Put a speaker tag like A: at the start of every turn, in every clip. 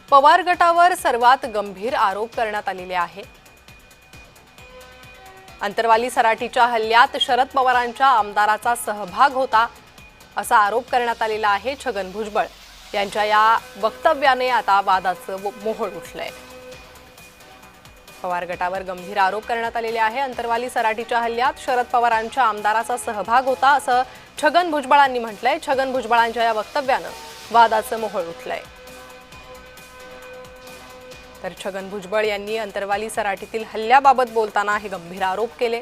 A: पवार गटावर सर्वात गंभीर आरोप करण्यात आलेले आहे। अंतरवाली सराटीच्या हल्ल्यात शरद पवारांच्या आमदाराचा सहभाग होता असा आरोप करण्यात आलेला आहे। छगन भुजबळ यांच्या या वक्तव्याने आता वादाचं मोहोळ उठलंय। पवार गटावर गंभीर आरोप करण्यात आलेले आहे। अंतरवाली सराटीच्या हल्ल्यात शरद पवारांच्या आमदाराचा सहभाग होता असं छगन भुजबळांनी म्हटलंय। छगन भुजबळांच्या या वक्तव्यानं वादाचं मोहोळ उठलंय। तर छगन भुजबळ यांनी अंतरवाली सराटीतील हल्ल्याबाबत बोलताना हे गंभीर आरोप केले।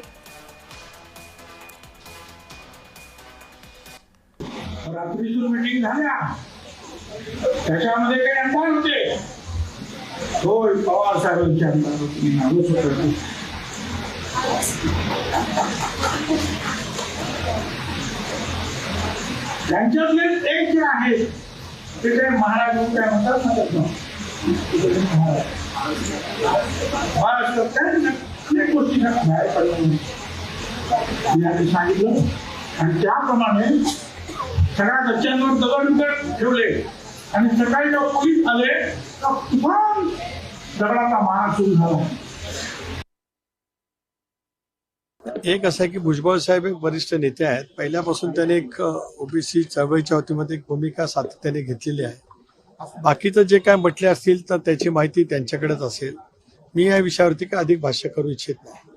B: रात्रीची मीटिंग झाल्या त्याच्यामध्ये काही अंतर होते होय पवार साहेबांच्या त्यांच्यातले एक जे आहे ते काय महाराज काय म्हणतात ना अनेक गोष्टी बाहेर पडल्या सांगितलं आणि त्याप्रमाणे सगळ्या गच्च्यांवर दगड ठेवले आणि सकाळी जेव्हा पोलीस आले तर तुफान दगडाचा मारा सुरू झाला।
C: एक असं आहे की भुजबळ साहेब एक वरिष्ठ नेते आहेत। पहिल्यापासून त्याने एक ओबीसी चळवळीच्या वतीमध्ये एक भूमिका सातत्याने घेतलेली आहे। बाकीचं जे काय म्हटले असतील तर त्याची माहिती त्यांच्याकडेच असेल। मी या विषयावरती काय अधिक भाष्य करू इच्छित नाही।